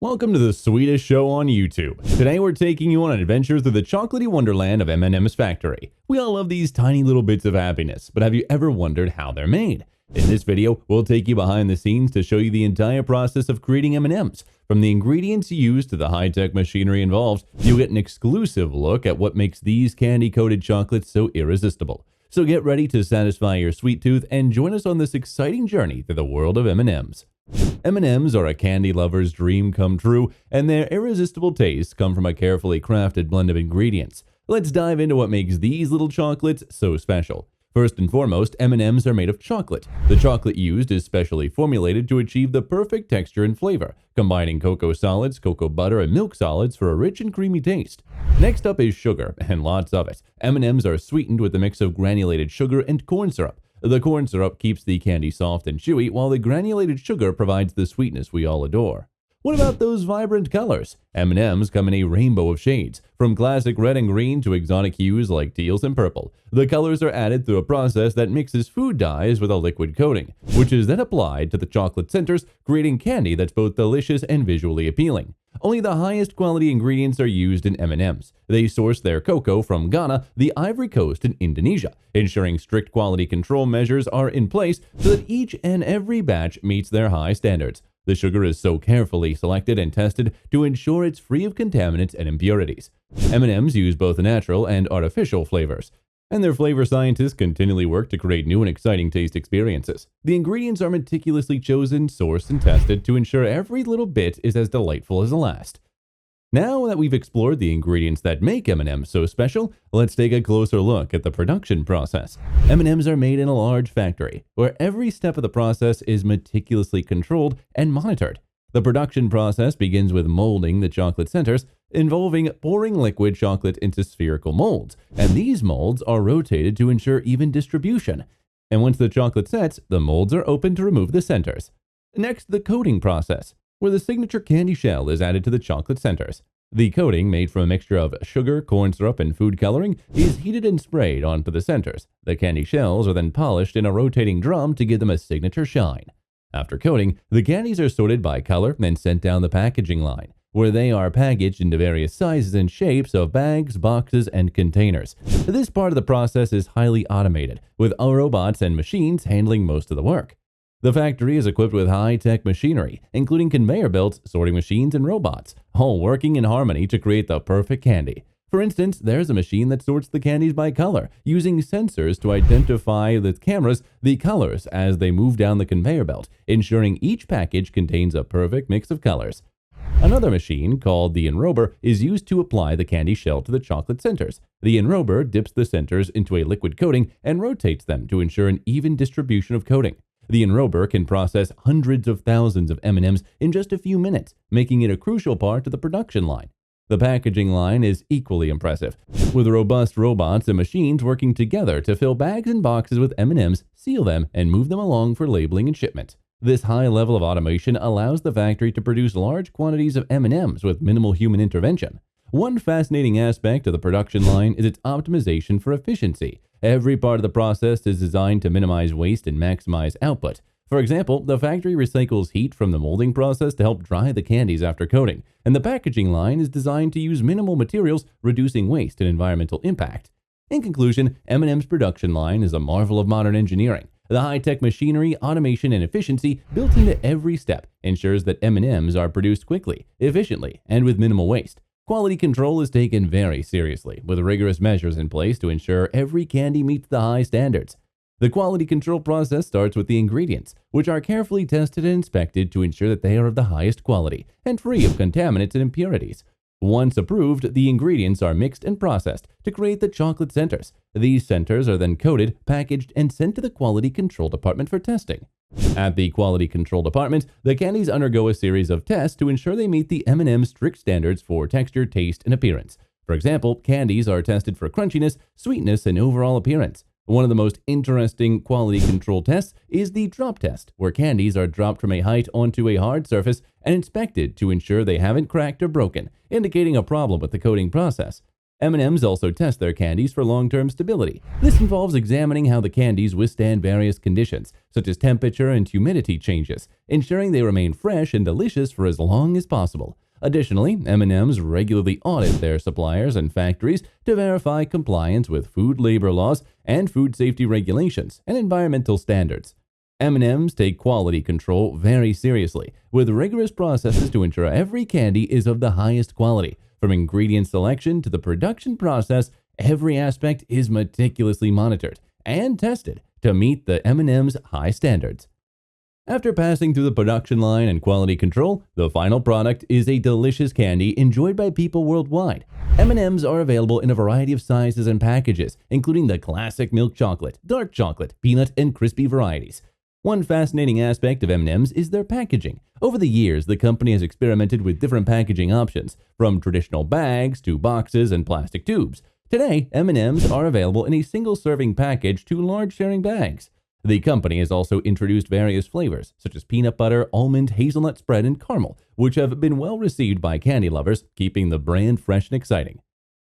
Welcome to the sweetest show on YouTube. Today we're taking you on an adventure through the chocolatey wonderland of M&M's factory. We all love these tiny little bits of happiness, but have you ever wondered how they're made? In this video, we'll take you behind the scenes to show you the entire process of creating M&Ms. From the ingredients used to the high-tech machinery involved, you'll get an exclusive look at what makes these candy-coated chocolates so irresistible. So get ready to satisfy your sweet tooth and join us on this exciting journey through the world of M&Ms. M&Ms are a candy lover's dream come true, and their irresistible tastes come from a carefully crafted blend of ingredients. Let's dive into what makes these little chocolates so special. First and foremost, M&Ms are made of chocolate. The chocolate used is specially formulated to achieve the perfect texture and flavor, combining cocoa solids, cocoa butter, and milk solids for a rich and creamy taste. Next up is sugar, and lots of it. M&Ms are sweetened with a mix of granulated sugar and corn syrup. The corn syrup keeps the candy soft and chewy, while the granulated sugar provides the sweetness we all adore. What about those vibrant colors? M&Ms come in a rainbow of shades, from classic red and green to exotic hues like teals and purple. The colors are added through a process that mixes food dyes with a liquid coating, which is then applied to the chocolate centers, creating candy that's both delicious and visually appealing. Only the highest quality ingredients are used in M&Ms. They source their cocoa from Ghana, the Ivory Coast, and Indonesia, ensuring strict quality control measures are in place so that each and every batch meets their high standards. The sugar is so carefully selected and tested to ensure it's free of contaminants and impurities. M&Ms use both natural and artificial flavors, and their flavor scientists continually work to create new and exciting taste experiences. The ingredients are meticulously chosen, sourced, and tested to ensure every little bit is as delightful as the last. Now that we've explored the ingredients that make M&Ms so special, let's take a closer look at the production process. M&Ms are made in a large factory, where every step of the process is meticulously controlled and monitored. The production process begins with molding the chocolate centers, involving pouring liquid chocolate into spherical molds, and these molds are rotated to ensure even distribution. And once the chocolate sets, the molds are opened to remove the centers. Next, the coating process, where the signature candy shell is added to the chocolate centers. The coating, made from a mixture of sugar, corn syrup, and food coloring, is heated and sprayed onto the centers. The candy shells are then polished in a rotating drum to give them a signature shine. After coating, the candies are sorted by color and sent down the packaging line, where they are packaged into various sizes and shapes of bags, boxes, and containers. This part of the process is highly automated, with robots and machines handling most of the work. The factory is equipped with high-tech machinery, including conveyor belts, sorting machines, and robots, all working in harmony to create the perfect candy. For instance, there's a machine that sorts the candies by color, using sensors to identify with cameras the colors as they move down the conveyor belt, ensuring each package contains a perfect mix of colors. Another machine, called the enrober, is used to apply the candy shell to the chocolate centers. The enrober dips the centers into a liquid coating and rotates them to ensure an even distribution of coating. The enrober can process hundreds of thousands of M&Ms in just a few minutes, making it a crucial part of the production line. The packaging line is equally impressive, with robust robots and machines working together to fill bags and boxes with M&Ms, seal them, and move them along for labeling and shipment. This high level of automation allows the factory to produce large quantities of M&Ms with minimal human intervention. One fascinating aspect of the production line is its optimization for efficiency. Every part of the process is designed to minimize waste and maximize output. For example, the factory recycles heat from the molding process to help dry the candies after coating, and the packaging line is designed to use minimal materials, reducing waste and environmental impact. In conclusion, M&M's production line is a marvel of modern engineering. The high-tech machinery, automation, and efficiency built into every step ensures that M&Ms are produced quickly, efficiently, and with minimal waste. Quality control is taken very seriously, with rigorous measures in place to ensure every candy meets the high standards. The quality control process starts with the ingredients, which are carefully tested and inspected to ensure that they are of the highest quality and free of contaminants and impurities. Once approved, the ingredients are mixed and processed to create the chocolate centers. These centers are then coated, packaged, and sent to the quality control department for testing. At the quality control department, the candies undergo a series of tests to ensure they meet the M&M's strict standards for texture, taste, and appearance. For example, candies are tested for crunchiness, sweetness, and overall appearance. One of the most interesting quality control tests is the drop test, where candies are dropped from a height onto a hard surface and inspected to ensure they haven't cracked or broken, indicating a problem with the coating process. M&Ms also test their candies for long-term stability. This involves examining how the candies withstand various conditions, such as temperature and humidity changes, ensuring they remain fresh and delicious for as long as possible. Additionally, M&Ms regularly audit their suppliers and factories to verify compliance with food labor laws and food safety regulations and environmental standards. M&Ms take quality control very seriously, with rigorous processes to ensure every candy is of the highest quality. From ingredient selection to the production process, every aspect is meticulously monitored and tested to meet the M&M's high standards. After passing through the production line and quality control, the final product is a delicious candy enjoyed by people worldwide. M&Ms are available in a variety of sizes and packages, including the classic milk chocolate, dark chocolate, peanut, and crispy varieties. One fascinating aspect of M&Ms is their packaging. Over the years, the company has experimented with different packaging options, from traditional bags to boxes and plastic tubes. Today, M&Ms are available in a single-serving package to large sharing bags. The company has also introduced various flavors, such as peanut butter, almond, hazelnut spread, and caramel, which have been well received by candy lovers, keeping the brand fresh and exciting.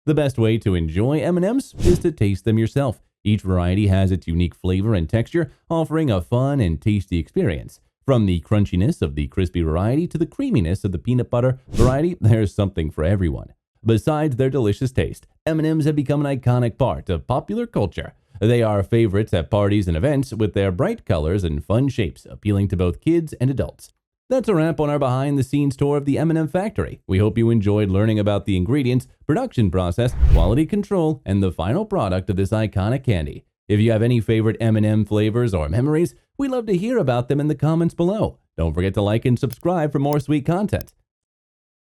The best way to enjoy M&Ms is to taste them yourself. Each variety has its unique flavor and texture, offering a fun and tasty experience. From the crunchiness of the crispy variety to the creaminess of the peanut butter variety, there's something for everyone. Besides their delicious taste, M&Ms have become an iconic part of popular culture. They are favorites at parties and events with their bright colors and fun shapes, appealing to both kids and adults. That's a wrap on our behind-the-scenes tour of the M&M factory. We hope you enjoyed learning about the ingredients, production process, quality control, and the final product of this iconic candy. If you have any favorite M&M flavors or memories, we'd love to hear about them in the comments below. Don't forget to like and subscribe for more sweet content.